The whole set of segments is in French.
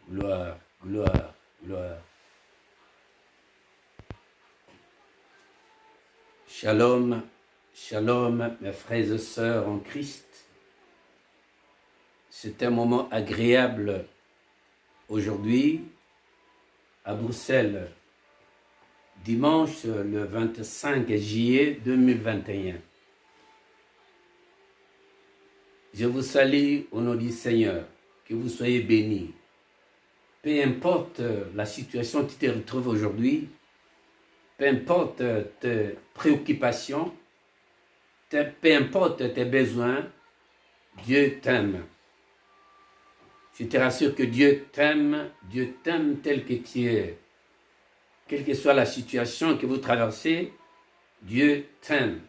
Gloire, gloire, gloire. Shalom, shalom, mes frères et sœurs en Christ. C'est un moment agréable aujourd'hui à Bruxelles, dimanche le 25 juillet 2021. Je vous salue au nom du Seigneur, que vous soyez bénis. Peu importe la situation que tu te retrouves aujourd'hui, peu importe tes préoccupations, peu importe tes besoins, Dieu t'aime. Je te rassure que Dieu t'aime tel que tu es. Quelle que soit la situation que vous traversez, Dieu t'aime.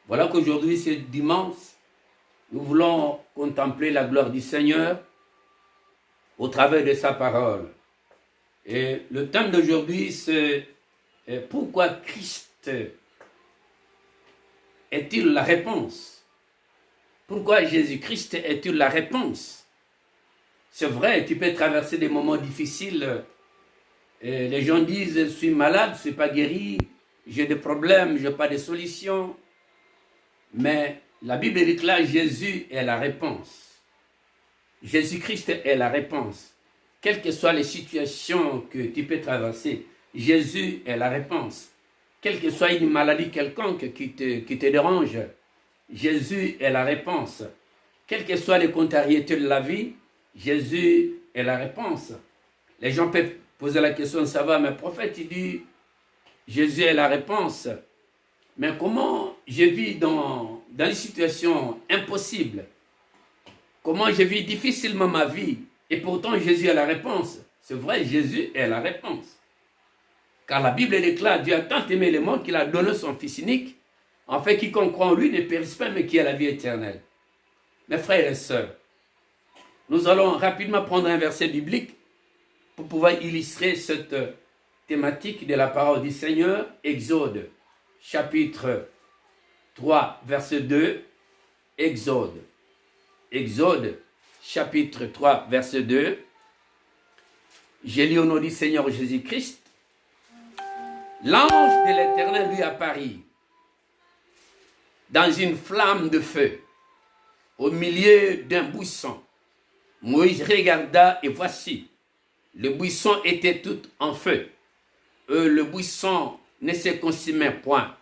Voilà qu'aujourd'hui, c'est dimanche, nous voulons contempler la gloire du Seigneur au travers de sa parole. Et le thème d'aujourd'hui, c'est pourquoi Christ est-il la réponse? Pourquoi Jésus-Christ est-il la réponse? C'est vrai, tu peux traverser des moments difficiles. Et les gens disent, je suis malade, je ne suis pas guéri, j'ai des problèmes, je n'ai pas de solution. Mais la Bible déclare Jésus est la réponse. Jésus-Christ est la réponse. Quelles que soient les situations que tu peux traverser, Jésus est la réponse. Quelle que soit une maladie quelconque qui te dérange, Jésus est la réponse. Quelles que soient les contrariétés de la vie, Jésus est la réponse. Les gens peuvent poser la question de savoir, mais le prophète, il dit, Jésus est la réponse. Mais comment je vis dans une situation impossible? Comment je vis difficilement ma vie? Et pourtant, Jésus est la réponse. C'est vrai, Jésus est la réponse. Car la Bible déclare, Dieu a tant aimé le monde qu'il a donné son Fils unique, en fait, quiconque croit en lui ne périsse pas, mais qui a la vie éternelle. Mes frères et sœurs, nous allons rapidement prendre un verset biblique pour pouvoir illustrer cette thématique de la parole du Seigneur. Exode, chapitre 3, verset 2. Exode, chapitre 3, verset 2. J'ai lu au nom du Seigneur Jésus-Christ. L'ange de l'Éternel lui apparut dans une flamme de feu au milieu d'un buisson. Moïse regarda et voici, le buisson était tout en feu. Le buisson ne se consumait point.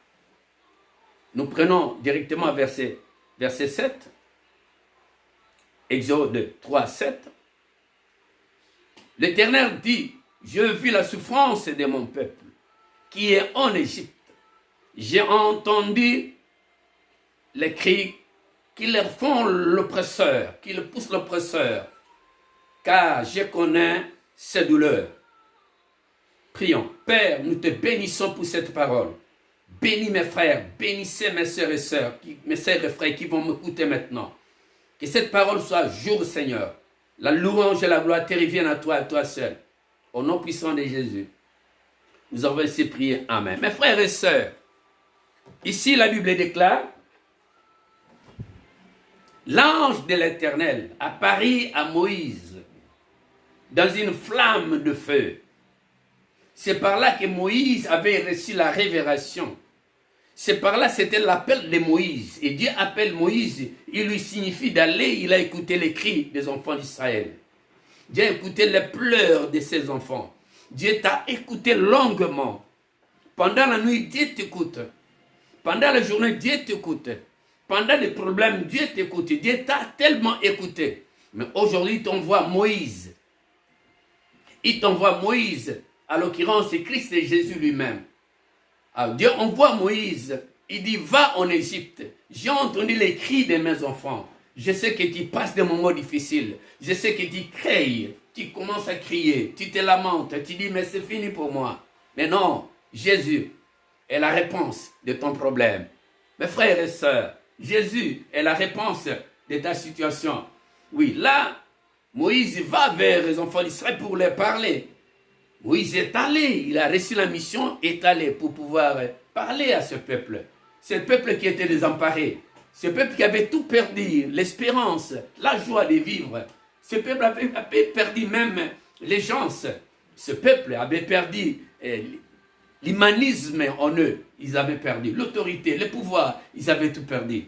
Nous prenons directement verset 7. Exode 3, 7. L'Éternel dit, je vis la souffrance de mon peuple qui est en Égypte. J'ai entendu les cris qui leur font l'oppresseur, qui le poussent l'oppresseur, car je connais ses douleurs. Prions. Père, nous te bénissons pour cette parole. Bénis mes frères, bénissez mes sœurs et sœurs, mes sœurs et frères qui vont m'écouter maintenant. Que cette parole soit jour, Seigneur. La louange et la gloire te reviennent à toi seul. Au nom puissant de Jésus. Nous avons ainsi prié. Amen. Mes frères et sœurs, ici la Bible déclare, l'ange de l'Éternel apparut à Moïse dans une flamme de feu. C'est par là que Moïse avait reçu la révélation. C'est par là, c'était l'appel de Moïse. Et Dieu appelle Moïse, il lui signifie d'aller, il a écouté les cris des enfants d'Israël. Dieu a écouté les pleurs de ses enfants. Dieu t'a écouté longuement. Pendant la nuit, Dieu t'écoute. Pendant la journée, Dieu t'écoute. Pendant les problèmes, Dieu t'écoute. Dieu t'a tellement écouté. Mais aujourd'hui, il t'envoie Moïse. Il t'envoie Moïse. À l'occurrence, c'est Christ et Jésus lui-même. Alors Dieu envoie Moïse. Il dit, va en Égypte. J'ai entendu les cris de mes enfants. Je sais que tu passes des moments difficiles. Je sais que tu cries. Tu commences à crier. Tu te lamentes. Tu dis, mais c'est fini pour moi. Mais non, Jésus est la réponse de ton problème. Mes frères et sœurs, Jésus est la réponse de ta situation. Oui, là, Moïse va vers les enfants d'Israël pour leur parler. Moïse est allé, il a reçu la mission, est allé pour pouvoir parler à ce peuple. Ce peuple qui était désemparé, ce peuple qui avait tout perdu, l'espérance, la joie de vivre. Ce peuple avait perdu même les gens. Ce peuple avait perdu l'humanisme en eux. Ils avaient perdu l'autorité, le pouvoir, ils avaient tout perdu.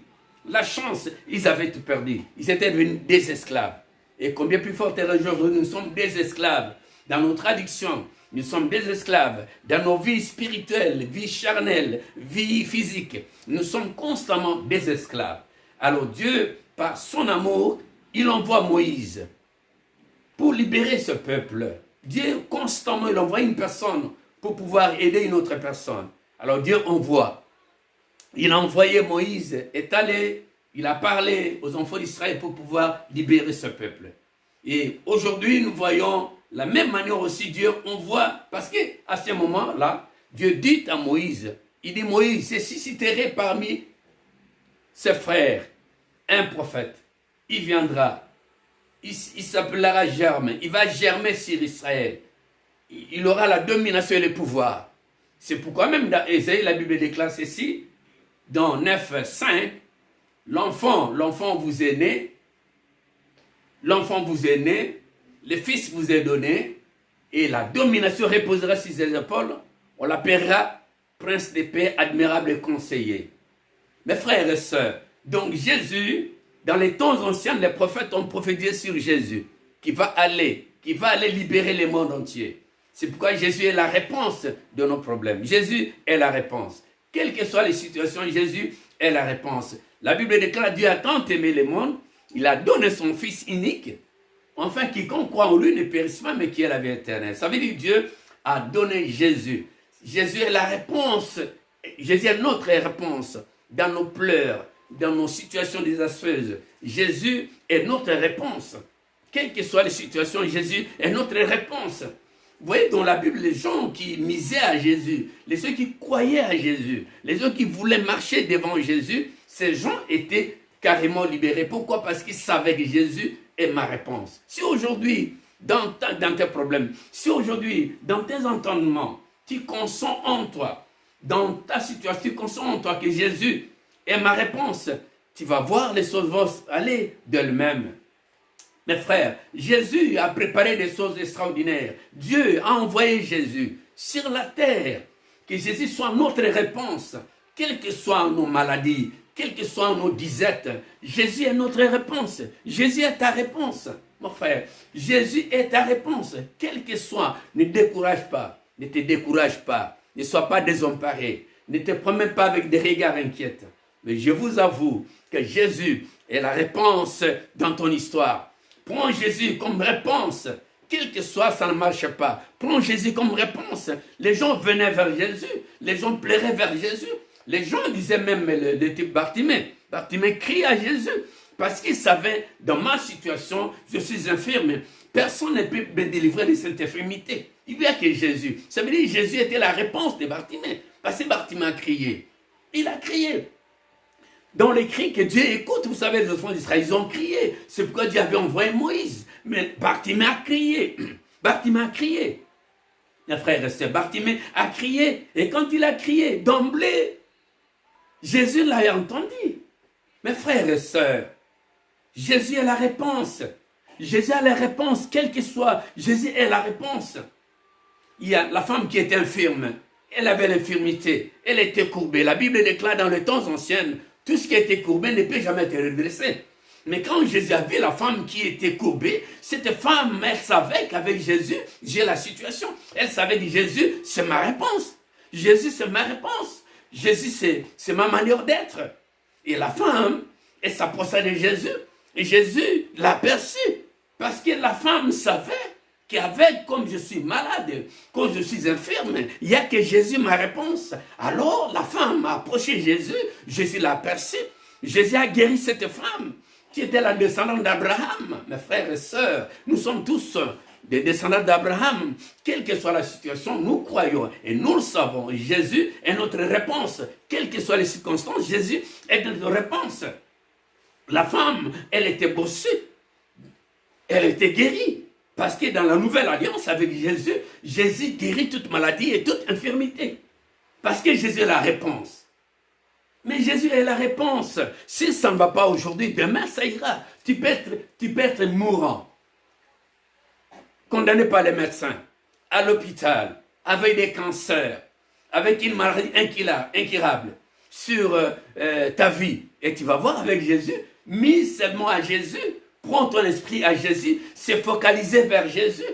La chance, ils avaient tout perdu. Ils étaient devenus des esclaves. Et combien plus fort est aujourd'hui, nous sommes des esclaves. Dans nos traditions, nous sommes des esclaves. Dans nos vies spirituelles, vies charnelles, vies physiques, nous sommes constamment des esclaves. Alors Dieu, par son amour, il envoie Moïse pour libérer ce peuple. Dieu, constamment, il envoie une personne pour pouvoir aider une autre personne. Alors Dieu envoie. Il a envoyé Moïse, est allé, il a parlé aux enfants d'Israël pour pouvoir libérer ce peuple. Et aujourd'hui, nous voyons la même manière aussi Dieu envoie, parce qu'à ce moment-là, Dieu dit à Moïse, il dit Moïse, c'est susciterait parmi ses frères un prophète. Il viendra, il s'appellera Germe, il va germer sur Israël. Il aura la domination et le pouvoir. C'est pourquoi même dans Ésaïe, la Bible déclare ceci, dans 9, 5, l'enfant vous est né, le fils vous est donné, et la domination reposera sur ses épaules, on l'appellera prince de paix, admirable et conseiller. Mes frères et sœurs, donc Jésus, dans les temps anciens, les prophètes ont prophétisé sur Jésus, qui va aller libérer le monde entier. C'est pourquoi Jésus est la réponse de nos problèmes. Jésus est la réponse. Quelles que soient les situations, Jésus est la réponse. La Bible déclare, Dieu a tant aimé le monde, il a donné son Fils unique, enfin quiconque croit en lui ne périsse pas, mais qui est la vie éternelle. Ça veut dire que Dieu a donné Jésus. Jésus est la réponse. Jésus est notre réponse dans nos pleurs, dans nos situations désastreuses. Jésus est notre réponse. Quelles que soient les situations, Jésus est notre réponse. Vous voyez dans la Bible, les gens qui misaient à Jésus, les gens qui croyaient à Jésus, les gens qui voulaient marcher devant Jésus, ces gens étaient carrément libérés. Pourquoi? Parce qu'ils savaient que Jésus est ma réponse. Si aujourd'hui, dans tes problèmes, si aujourd'hui, dans tes entendements, tu consens en toi, dans ta situation, tu consens en toi que Jésus est ma réponse, tu vas voir les choses vont aller d'elles-mêmes. Mes frères, Jésus a préparé des choses extraordinaires. Dieu a envoyé Jésus sur la terre. Que Jésus soit notre réponse, quelles que soient nos maladies, quelles que soient nos disettes. Jésus est notre réponse. Jésus est ta réponse, mon frère. Jésus est ta réponse, quelle que soit. Ne décourage pas, ne te décourage pas, ne sois pas désemparé, ne te promène pas avec des regards inquiets. Mais je vous avoue que Jésus est la réponse dans ton histoire. Prends Jésus comme réponse, quel que soit, ça ne marche pas. Prends Jésus comme réponse. Les gens venaient vers Jésus, les gens pleuraient vers Jésus. Les gens disaient même, le type Bartimée crie à Jésus, parce qu'il savait, dans ma situation, je suis infirme. Personne ne peut me délivrer de cette infirmité. Il n'y a que Jésus. Ça veut dire que Jésus était la réponse de Bartimée, parce que Bartimée a crié. Il a crié. Dans les cris que Dieu écoute, vous savez, les enfants d'Israël, ils ont crié. C'est pourquoi Dieu avait envoyé Moïse. Mais Bartimée a crié. Bartimée a crié. Mes frères et sœurs, Bartimée a crié. Et quand il a crié, d'emblée, Jésus l'a entendu. Mes frères et sœurs, Jésus est la réponse. Jésus a la réponse, quelle que soit. Jésus est la réponse. Il y a la femme qui était infirme. Elle avait l'infirmité. Elle était courbée. La Bible déclare dans les temps anciens, tout ce qui était courbé ne peut jamais être redressé. Mais quand Jésus a vu la femme qui était courbée, cette femme, elle savait qu'avec Jésus, j'ai la situation. Elle savait que Jésus, c'est ma réponse. Jésus, c'est ma réponse. Jésus, c'est ma manière d'être. Et la femme, elle s'approcha de Jésus. Et Jésus l'a perçu. Parce que la femme savait qu'avec, comme je suis malade, comme je suis infirme, il n'y a que Jésus ma réponse. Alors la femme a approché Jésus, Jésus l'a perçu. Jésus a guéri cette femme qui était la descendante d'Abraham. Mes frères et sœurs, nous sommes tous des descendants d'Abraham. Quelle que soit la situation, nous croyons et nous le savons. Jésus est notre réponse. Quelles que soient les circonstances, Jésus est notre réponse. La femme, elle était bossue. Elle était guérie. Parce que dans la nouvelle alliance avec Jésus, Jésus guérit toute maladie et toute infirmité. Parce que Jésus est la réponse. Mais Jésus est la réponse. Si ça ne va pas aujourd'hui, demain ça ira. Tu peux être mourant. condamné par les médecins, à l'hôpital, avec des cancers, avec une maladie incurable sur ta vie. Et tu vas voir avec Jésus, mise seulement à Jésus, prends ton esprit à Jésus, se focaliser vers Jésus.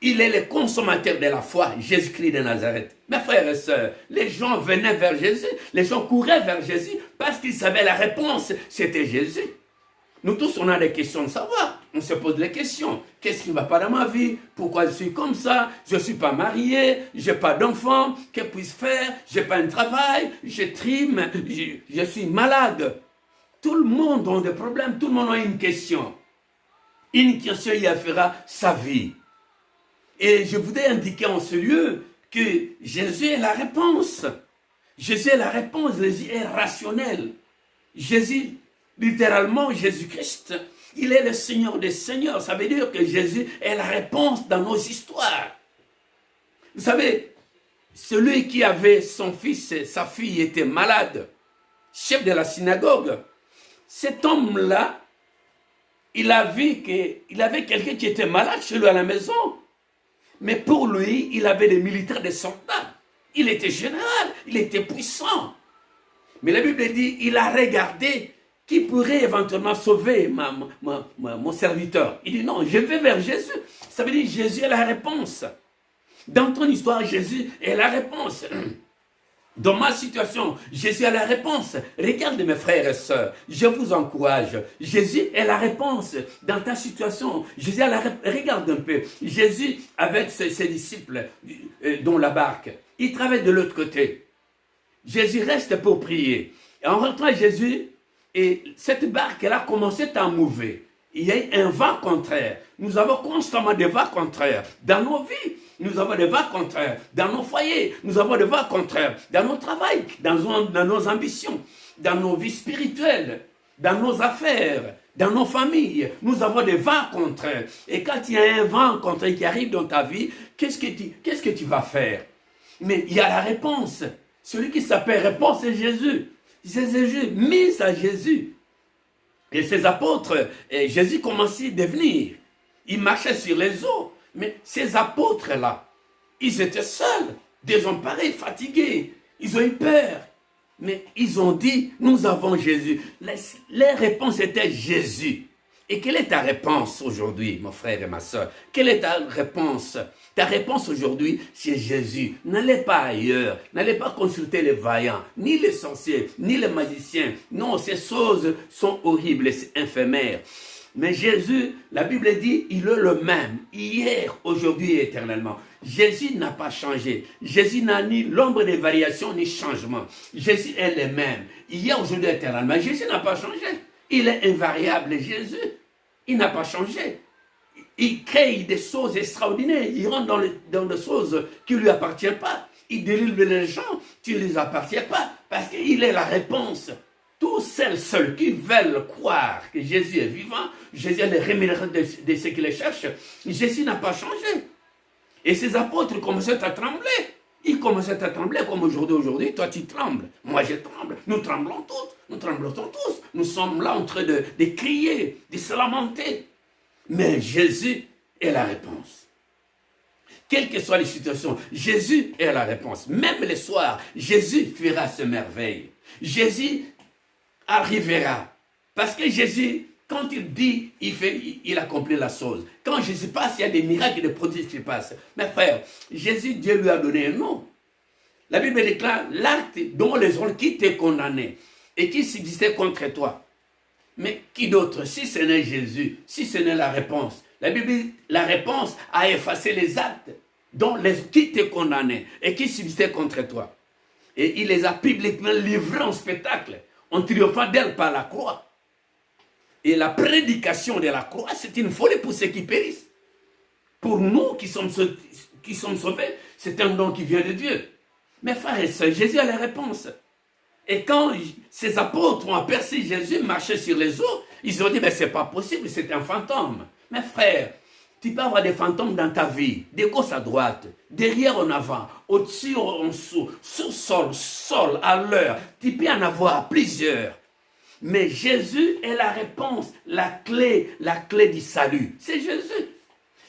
Il est le consommateur de la foi, Jésus-Christ de Nazareth. Mes frères et sœurs, les gens venaient vers Jésus, les gens couraient vers Jésus parce qu'ils savaient la réponse, c'était Jésus. Nous tous, on a des questions de savoir. On se pose des questions. Qu'est-ce qui ne va pas dans ma vie? Pourquoi je suis comme ça? Je ne suis pas marié, je n'ai pas d'enfant. Que puis-je faire? Je n'ai pas un travail, je trime, je suis malade. Tout le monde a des problèmes, tout le monde a une question. Une question y affectera sa vie. Et je voudrais indiquer en ce lieu que Jésus est la réponse. Jésus est la réponse, Jésus est rationnel. Jésus, littéralement, Jésus-Christ, il est le Seigneur des Seigneurs. Ça veut dire que Jésus est la réponse dans nos histoires. Vous savez, celui qui avait son fils et sa fille était malade, chef de la synagogue, cet homme-là, il a vu qu'il avait quelqu'un qui était malade chez lui à la maison. Mais pour lui, il avait des militaires, des soldats. Il était général, il était puissant. Mais la Bible dit, il a regardé qui pourrait éventuellement sauver mon serviteur. Il dit non, je vais vers Jésus. Ça veut dire Jésus est la réponse. Dans ton histoire, Jésus est la réponse. Dans ma situation, Jésus est la réponse. Regarde mes frères et sœurs, je vous encourage. Jésus est la réponse dans ta situation. Jésus est la réponse. Regarde un peu. Jésus, avec ses disciples dans la barque, il travaille de l'autre côté. Jésus reste pour prier. Et en rentrant, Jésus, et cette barque, elle a commencé à mouver. Il y a eu un vent contraire. Nous avons constamment des vents contraires dans nos vies. Nous avons des vents contraires dans nos foyers. Nous avons des vents contraires dans nos travails, dans nos ambitions, dans nos vies spirituelles, dans nos affaires, dans nos familles. Nous avons des vents contraires. Et quand il y a un vent contraire qui arrive dans ta vie, qu'est-ce que tu vas faire? Mais il y a la réponse. Celui qui s'appelle réponse, c'est Jésus. C'est Jésus, mise à Jésus. Et ces apôtres, Jésus commençait à devenir. Ils marchaient sur les eaux. Mais ces apôtres-là, ils étaient seuls, désemparés, fatigués. Ils ont eu peur. Mais ils ont dit, nous avons Jésus. Les réponses étaient Jésus. Et quelle est ta réponse aujourd'hui, mon frère et ma soeur? Quelle est ta réponse? Ta réponse aujourd'hui, c'est Jésus. N'allez pas ailleurs. N'allez pas consulter les vaillants, ni les sorciers, ni les magiciens. Non, ces choses sont horribles et c'est éphémère. Mais Jésus, la Bible dit, il est le même, hier, aujourd'hui et éternellement. Jésus n'a pas changé. Jésus n'a ni l'ombre de variation, ni changement. Jésus est le même, hier, aujourd'hui et éternellement. Jésus n'a pas changé. Il est invariable, Jésus. Il n'a pas changé. Il crée des choses extraordinaires. Il rentre dans des choses qui ne lui appartiennent pas. Il délivre les gens qui ne lui appartiennent pas. Parce qu'il est la réponse. Tous ceux qui veulent croire que Jésus est vivant, Jésus est le rémunérant de ceux qui le cherchent. Jésus n'a pas changé. Et ces apôtres commençaient à trembler. Ils commençaient à trembler comme aujourd'hui. Toi, tu trembles. Moi, je tremble. Nous tremblons tous. Nous tremblons tous. Nous sommes là en train de crier, de se lamenter. Mais Jésus est la réponse. Quelles que soient les situations, Jésus est la réponse. Même le soir, Jésus fera ce merveille. Jésus arrivera. Parce que Jésus, quand il dit, il accomplit la chose. Quand Jésus passe, il y a des miracles et des prodiges qui passent. Mes frères, Jésus, Dieu lui a donné un nom. La Bible déclare l'acte dont les gens qui t'ont condamné et qui subsistaient contre toi. Mais qui d'autre? Si ce n'est Jésus, si ce n'est la réponse. La Bible dit, la réponse a effacé les actes dont qui t'ont condamné et qui subsistaient contre toi. Et il les a publiquement livrés en spectacle, en triomphant d'elle par la croix. Et la prédication de la croix, c'est une folie pour ceux qui périssent. Pour nous qui sommes sauvés, c'est un don qui vient de Dieu. Mes frères et sœurs, Jésus a la réponse. Et quand ces apôtres ont aperçu Jésus marcher sur les eaux, ils ont dit, mais c'est pas possible, c'est un fantôme. Mes frères, tu peux avoir des fantômes dans ta vie, de gauche à droite, derrière en avant, au-dessus en dessous, sous-sol, sol, à l'heure. Tu peux en avoir plusieurs. Mais Jésus est la réponse, la clé du salut. C'est Jésus.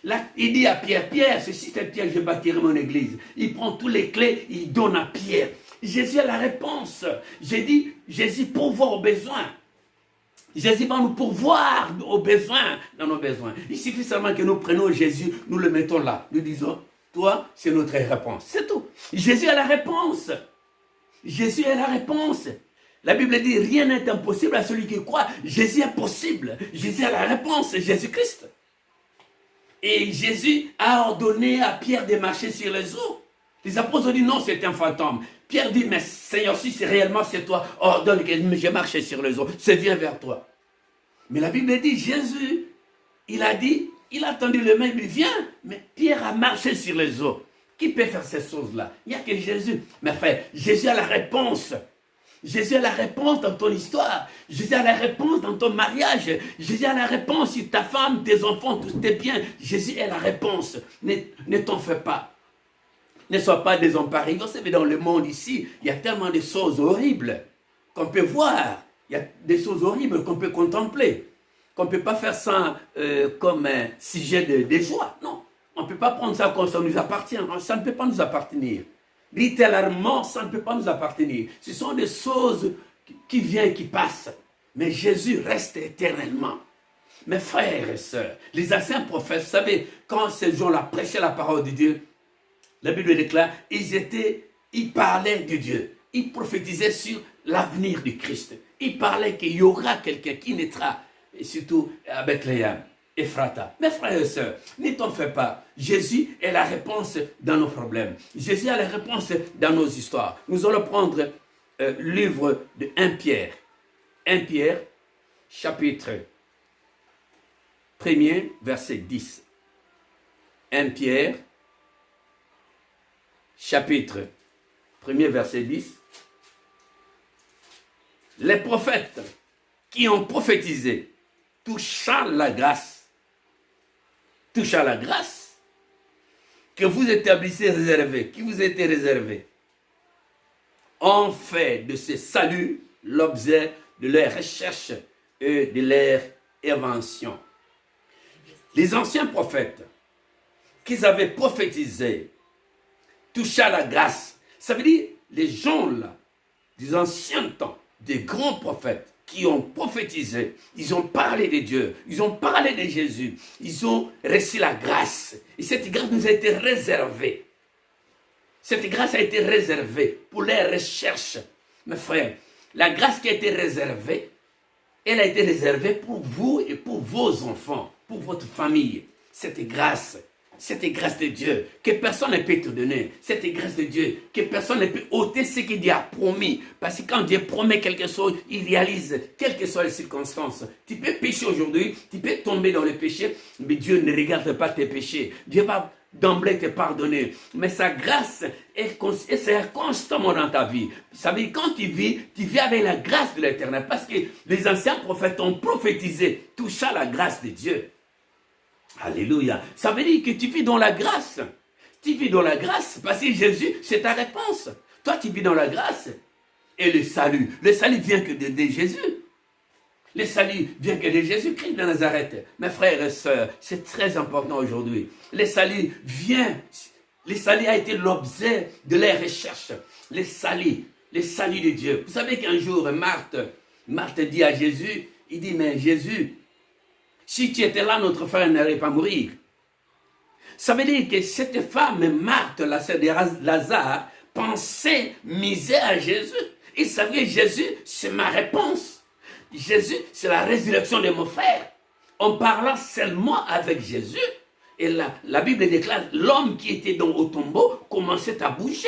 Là, il dit à Pierre, Pierre, ceci c'est Pierre, je bâtirai mon église. Il prend tous les clés, il donne à Pierre. Jésus a la réponse. J'ai dit, Jésus pourvoit aux besoins. Jésus va nous pourvoir aux besoins, dans nos besoins. Il suffit seulement que nous prenions Jésus, nous le mettons là. Nous disons, toi, c'est notre réponse. C'est tout. Jésus a la réponse. Jésus a la réponse. La Bible dit, rien n'est impossible à celui qui croit. Jésus est possible. Jésus a la réponse, c'est Jésus-Christ. Et Jésus a ordonné à Pierre de marcher sur les eaux. Les apôtres ont dit, non, c'est un fantôme. Pierre dit, mais Seigneur, si c'est réellement c'est toi, ordonne que je marche sur les eaux. C'est viens vers toi. Mais la Bible dit, Jésus, il a dit, il a tendu le main, il vient. Mais Pierre a marché sur les eaux. Qui peut faire ces choses-là? Il n'y a que Jésus. Mais frère, Jésus a la réponse. Jésus a la réponse dans ton histoire. Jésus a la réponse dans ton mariage. Jésus a la réponse sur ta femme, tes enfants, tous tes biens. Jésus a la réponse. Ne t'en fais pas. Ne sois pas désemparé. Vous savez, dans le monde ici, il y a tellement de choses horribles qu'on peut voir. Il y a des choses horribles qu'on peut contempler. Qu'on ne peut pas faire ça comme un sujet de joie. Non. On ne peut pas prendre ça comme ça nous appartient. Ça ne peut pas nous appartenir. Littéralement, ça ne peut pas nous appartenir. Ce sont des choses qui viennent, qui passent. Mais Jésus reste éternellement. Mes frères et sœurs, les anciens prophètes, vous savez, quand ces gens-là prêchaient la parole de Dieu, la Bible déclare, ils parlaient de Dieu. Ils prophétisaient sur l'avenir du Christ. Ils parlaient qu'il y aura quelqu'un qui naîtra, et surtout à Bethléem. Ephrata. Mes frères et sœurs, ne t'en fais pas. Jésus est la réponse dans nos problèmes. Jésus est la réponse dans nos histoires. Nous allons prendre le livre de 1 Pierre. 1 Pierre, chapitre 1er, verset 10. 1 Pierre, chapitre 1er, verset 10. Les prophètes qui ont prophétisé touchant la grâce que vous établissez réservé, qui vous était réservé, ont fait de ce salut l'objet de leur recherche et de leur invention. Les anciens prophètes qu'ils avaient prophétisé touchant la grâce, ça veut dire les gens là, des anciens temps, des grands prophètes, qui ont prophétisé, ils ont parlé de Dieu, ils ont parlé de Jésus, ils ont reçu la grâce. Et cette grâce nous a été réservée. Cette grâce a été réservée pour les recherches. Mes frères, la grâce qui a été réservée, elle a été réservée pour vous et pour vos enfants, pour votre famille. Cette grâce de Dieu que personne ne peut te donner. Cette grâce de Dieu que personne ne peut ôter ce que Dieu a promis. Parce que quand Dieu promet quelque chose, il réalise, quelles que soient les circonstances. Tu peux pécher aujourd'hui, tu peux tomber dans le péché, mais Dieu ne regarde pas tes péchés. Dieu va d'emblée te pardonner. Mais sa grâce est constamment dans ta vie. Ça veut dire quand tu vis avec la grâce de l'Éternel. Parce que les anciens prophètes ont prophétisé, touchant la grâce de Dieu. Alléluia. Ça veut dire que tu vis dans la grâce. Tu vis dans la grâce parce que Jésus, c'est ta réponse. Toi, tu vis dans la grâce. Et le salut vient que de Jésus. Le salut vient que de Jésus-Christ de Nazareth. Mes frères et sœurs, c'est très important aujourd'hui. Le salut a été l'objet de leurs recherches. Le salut de Dieu. Vous savez qu'un jour, Marthe dit à Jésus, il dit, mais Jésus, si tu étais là, notre frère n'allait pas mourir. Ça veut dire que cette femme, Marthe, la sœur de Lazare, pensait miser à Jésus. Il savait, Jésus, c'est ma réponse. Jésus, c'est la résurrection de mon frère. En parlant seulement avec Jésus, et la Bible déclare, l'homme qui était au tombeau commençait à bouger.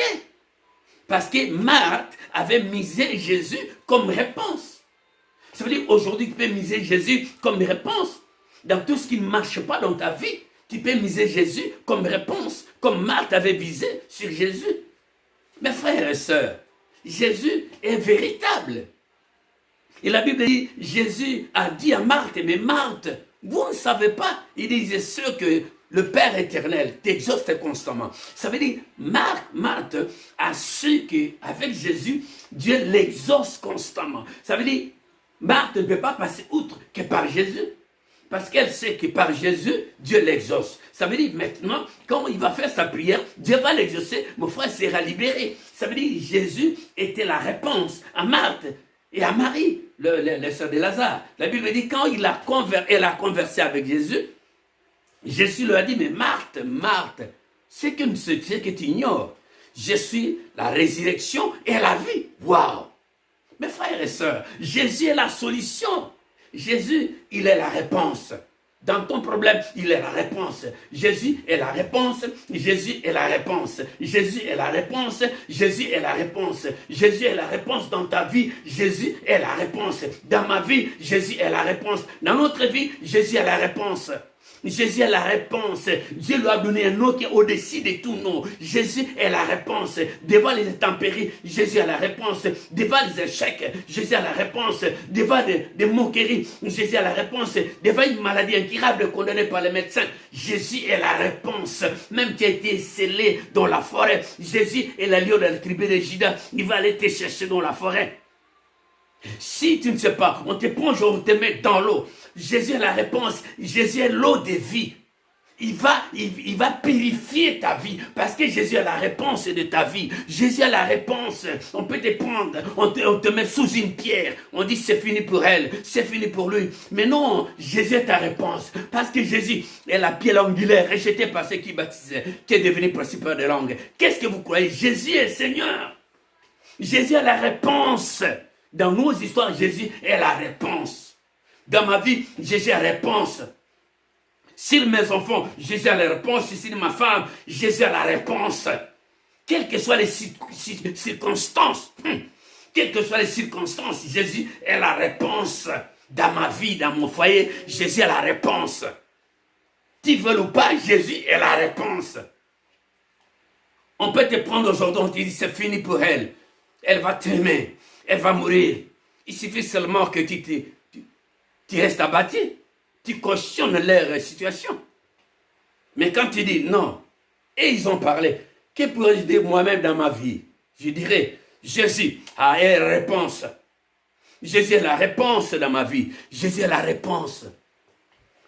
Parce que Marthe avait misé Jésus comme réponse. Ça veut dire, aujourd'hui, tu peux miser Jésus comme réponse. Dans tout ce qui ne marche pas dans ta vie, tu peux miser Jésus comme réponse, comme Marthe avait visé sur Jésus. Mes frères et sœurs, Jésus est véritable. Et la Bible dit, Jésus a dit à Marthe, mais Marthe, vous ne savez pas, il dit, c'est sûr que le Père éternel t'exauce constamment. Ça veut dire, Marthe a su qu'avec Jésus, Dieu l'exauce constamment. Ça veut dire, Marthe ne peut pas passer outre que par Jésus. Parce qu'elle sait que par Jésus, Dieu l'exauce. Ça veut dire maintenant, quand il va faire sa prière, Dieu va l'exaucer, mon frère sera libéré. Ça veut dire que Jésus était la réponse à Marthe et à Marie, les sœurs de Lazare. La Bible dit quand elle a conversé avec Jésus, Jésus lui a dit, mais Marthe, Marthe, c'est que tu ignores. Je suis la résurrection et la vie. Waouh! Mes frères et sœurs, Jésus est la solution. Jésus, il est la réponse. Dans ton problème, il est la réponse. Jésus est la réponse. Jésus est la réponse. Jésus est la réponse. Jésus est la réponse. Jésus est la réponse dans ta vie. Jésus est la réponse. Dans ma vie, Jésus est la réponse. Dans notre vie, Jésus est la réponse. Jésus est la réponse. Dieu lui a donné un nom qui est au-dessus de tout nom. Jésus est la réponse. Devant les intempéries, Jésus est la réponse. Devant les échecs, Jésus est la réponse. Devant des moqueries, Jésus est la réponse. Devant une maladie incurable condamnée par les médecins, Jésus est la réponse. Même qui a été scellé dans la forêt, Jésus est la lion de la tribu de Juda. Il va aller te chercher dans la forêt. Si tu ne sais pas, on te plonge, on te met dans l'eau. Jésus est la réponse. Jésus est l'eau de vie. Il va purifier ta vie parce que Jésus est la réponse de ta vie. Jésus est la réponse. On peut te prendre, on te met sous une pierre. On dit c'est fini pour elle, c'est fini pour lui. Mais non, Jésus est ta réponse. Parce que Jésus est la pierre angulaire rejetée par ceux qui baptisaient, qui est devenu principal de langue. Qu'est-ce que vous croyez? Jésus est Seigneur. Jésus est la réponse. Dans nos histoires, Jésus est la réponse. Dans ma vie, Jésus est la réponse. Sur mes enfants, Jésus est la réponse. Sur ma femme, Jésus est la réponse. Quelles que soient les circonstances, quelles que soient les circonstances, Jésus est la réponse. Dans ma vie, dans mon foyer, Jésus est la réponse. Tu veux ou pas, Jésus est la réponse. On peut te prendre aujourd'hui, on te dit c'est fini pour elle. Elle va t'aimer. Elle va mourir. Il suffit seulement que tu restes abattu. Tu cautionnes leur situation. Mais quand tu dis non, et ils ont parlé, que pourrais-je dire moi-même dans ma vie? Je dirais, Jésus a une réponse. Jésus est la réponse dans ma vie. Jésus est la réponse.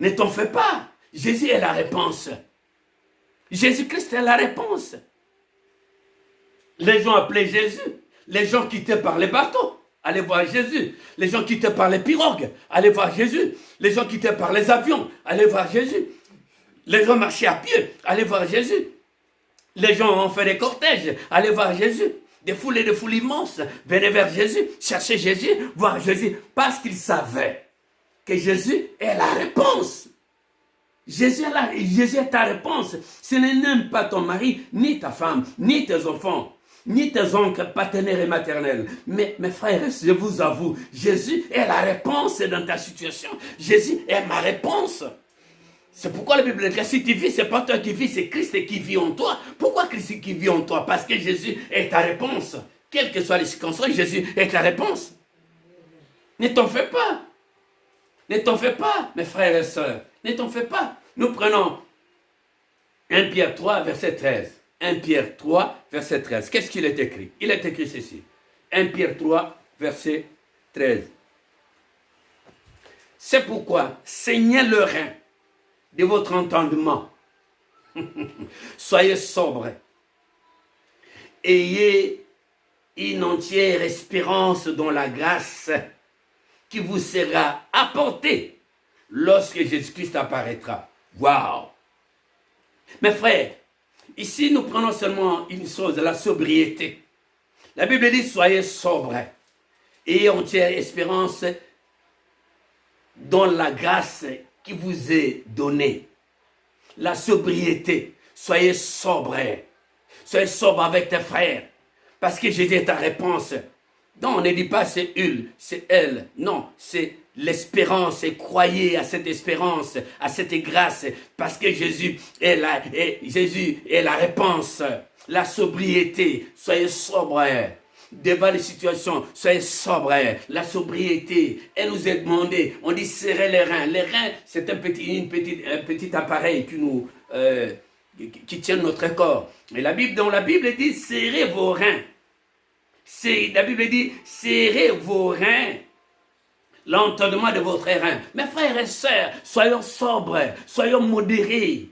Ne t'en fais pas. Jésus est la réponse. Jésus-Christ est la réponse. Les gens appelaient Jésus. Les gens quittaient par les bateaux, allez voir Jésus. Les gens quittaient par les pirogues, allez voir Jésus. Les gens quittaient par les avions, allez voir Jésus. Les gens marchaient à pied, allez voir Jésus. Les gens ont fait des cortèges, allez voir Jésus. Des foules et des foules immenses venaient vers Jésus, chercher Jésus, voir Jésus, parce qu'ils savaient que Jésus est la réponse. Jésus est là, Jésus est ta réponse. Ce n'est même pas ton mari, ni ta femme, ni tes enfants, ni tes oncles paternels et maternels. Mais mes frères, je vous avoue, Jésus est la réponse dans ta situation. Jésus est ma réponse. C'est pourquoi la Bible dit, si tu vis, ce n'est pas toi qui vis, c'est Christ qui vit en toi. Pourquoi Christ qui vit en toi? Parce que Jésus est ta réponse. Quelles que soient les circonstances, Jésus est ta réponse. Ne t'en fais pas. Ne t'en fais pas, mes frères et sœurs. Ne t'en fais pas. Nous prenons 1 Pierre 3, verset 13. 1 Pierre 3, verset 13. Qu'est-ce qu'il est écrit? Il est écrit ceci. 1 Pierre 3, verset 13. C'est pourquoi, saignez le rein de votre entendement. Soyez sobres. Ayez une entière espérance dans la grâce qui vous sera apportée lorsque Jésus-Christ apparaîtra. Waouh! Mes frères, ici, nous prenons seulement une chose, la sobriété. La Bible dit, soyez sobres et entière espérance dans la grâce qui vous est donnée. La sobriété, soyez sobres. Soyez sobres avec tes frères, parce que Jésus est ta réponse. Non, on ne dit pas c'est il, c'est elle. Non, c'est l'espérance, et croyez à cette espérance, à cette grâce, parce que Jésus est la réponse. La sobriété, soyez sobres. Devant les situations, soyez sobres. La sobriété, elle nous est demandée. On dit serrer les reins. Les reins, c'est un petit appareil qui tient notre corps. Et dans la Bible dit serrez vos reins. La Bible dit serrez vos reins l'entendement de votre rein. Mes frères et sœurs, soyons sobres, soyons modérés.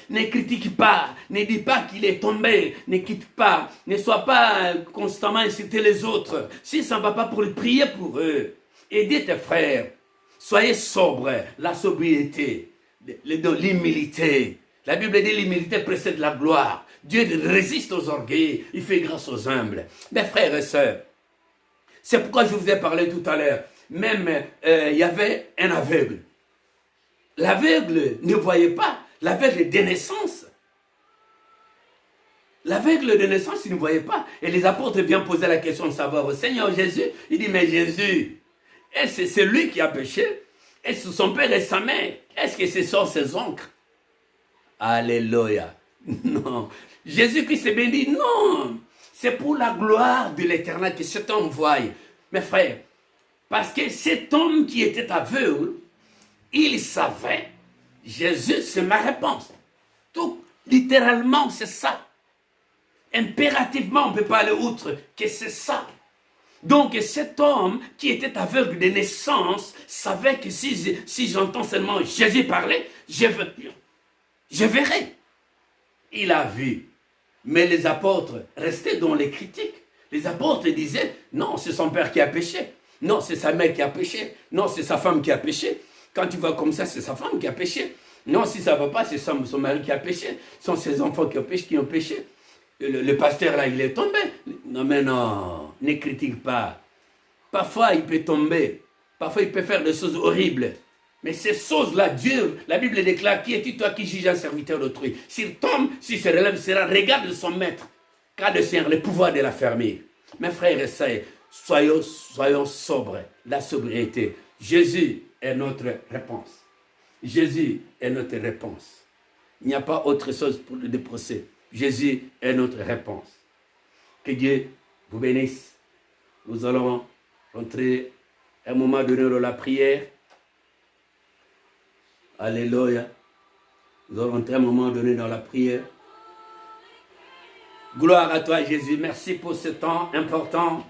Ne critique pas, ne dis pas qu'il est tombé, ne quitte pas, ne sois pas constamment inciter les autres. Si ça ne va pas, pour prier pour eux. Aidez tes frères. Soyez sobres, la sobriété, l'humilité. La Bible dit l'humilité précède la gloire. Dieu résiste aux orgueils, il fait grâce aux humbles. Mes frères et sœurs, c'est pourquoi je vous ai parlé tout à l'heure. Même il y avait un aveugle. L'aveugle ne voyait pas. L'aveugle de naissance. L'aveugle de naissance, il ne voyait pas. Et les apôtres viennent poser la question de savoir au Seigneur Jésus. Il dit, mais Jésus, est-ce que c'est lui qui a péché? Est-ce que son père et sa mère? Est-ce que ce sont ses oncles? Alléluia. Non. Jésus-Christ est bien dit, non. C'est pour la gloire de l'Éternel que cet homme voie. Mes frères, parce que cet homme qui était aveugle, il savait, Jésus, c'est ma réponse. Tout, littéralement, c'est ça. Impérativement, on ne peut pas aller outre que c'est ça. Donc, cet homme qui était aveugle de naissance savait que si j'entends seulement Jésus parler, je verrai. Il a vu. Mais les apôtres restaient dans les critiques. Les apôtres disaient, non, c'est son père qui a péché. Non, c'est sa mère qui a péché. Non, c'est sa femme qui a péché. Quand tu vois comme ça, c'est sa femme qui a péché. Non, si ça ne va pas, c'est son mari qui a péché. Ce sont ses enfants qui ont péché. Le pasteur là, il est tombé. Non, mais non, ne critique pas. Parfois, il peut tomber. Parfois, il peut faire des choses horribles. Mais ces choses-là, Dieu, la Bible déclare, qui es-tu toi qui juges un serviteur d'autrui? S'il tombe, s'il se relève, sera regard de son maître. Car le Seigneur, le pouvoir de la fermer. Mes frères et sœurs, soyons sobres. La sobriété. Jésus est notre réponse. Jésus est notre réponse. Il n'y a pas autre chose pour le procès. Jésus est notre réponse. Que Dieu vous bénisse. Nous allons rentrer un moment donné dans la prière. Alléluia. Nous allons rentrer un moment donné dans la prière. Gloire à toi, Jésus. Merci pour ce temps important.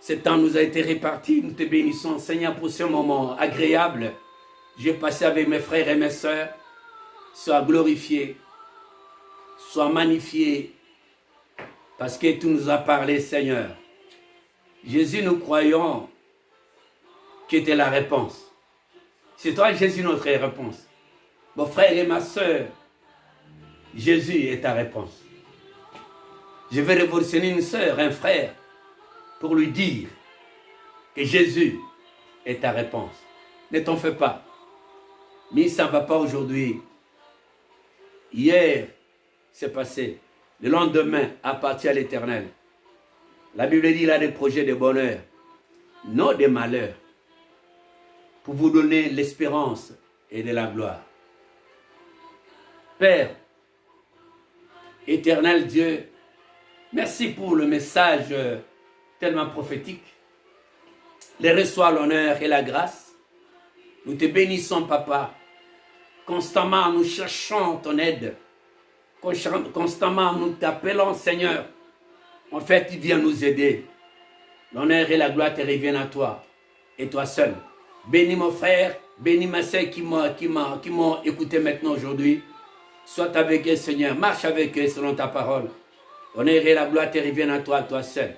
Ce temps nous a été réparti. Nous te bénissons, Seigneur, pour ce moment agréable. J'ai passé avec mes frères et mes sœurs. Sois glorifié. Sois magnifié. Parce que tu nous as parlé, Seigneur. Jésus, nous croyons que tu es la réponse. C'est toi, Jésus, notre réponse. Mon frère et ma sœur, Jésus est ta réponse. Je vais révolutionner une sœur, un frère, pour lui dire que Jésus est ta réponse. Ne t'en fais pas. Mais ça ne va pas aujourd'hui. Hier, c'est passé. Le lendemain appartient à l'Éternel. La Bible dit qu'il a des projets de bonheur, non de malheur, pour vous donner l'espérance et de la gloire. Père, éternel Dieu, merci pour le message tellement prophétique. Les reçois l'honneur et la grâce. Nous te bénissons, Papa. Constamment, nous cherchons ton aide. Constamment, nous t'appelons, Seigneur. En fait, tu viens nous aider. L'honneur et la gloire te reviennent à toi. Et toi seul. Bénis mon frère, bénis ma sœur qui m'ont écouté maintenant aujourd'hui. Sois avec eux, Seigneur. Marche avec eux selon ta parole. L'honneur et la gloire te reviennent à toi seul.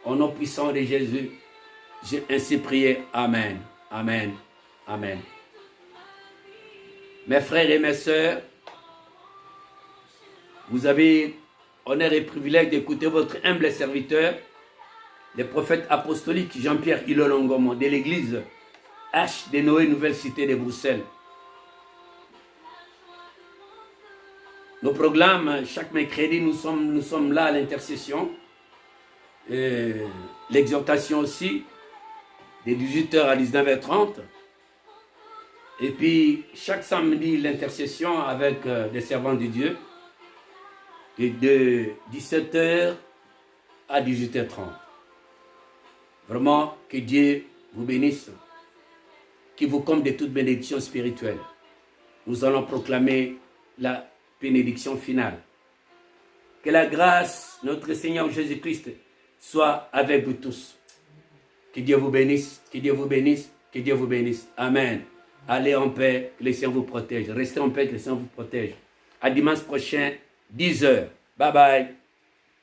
Au nom puissant de Jésus, j'ai ainsi prié. Amen. Amen. Amen. Mes frères et mes sœurs, vous avez honneur et privilège d'écouter votre humble serviteur, le prophète apostolique Jean-Pierre Ilolongomo de l'église H de Noé, Nouvelle Cité de Bruxelles. Nos programmes, chaque mercredi, nous sommes là à l'intercession. L'exhortation aussi, de 18h à 19h30. Et puis, chaque samedi, l'intercession avec des servants de Dieu. Et de 17h à 18h30. Vraiment, que Dieu vous bénisse, qu'il vous comble de toute bénédiction spirituelle. Nous allons proclamer la bénédiction finale. Que la grâce, notre Seigneur Jésus-Christ, soit avec vous tous. Que Dieu vous bénisse, que Dieu vous bénisse, que Dieu vous bénisse. Amen. Allez en paix, que le Seigneur vous protège. Restez en paix, que le Seigneur vous protège. À dimanche prochain, 10 h. Bye bye.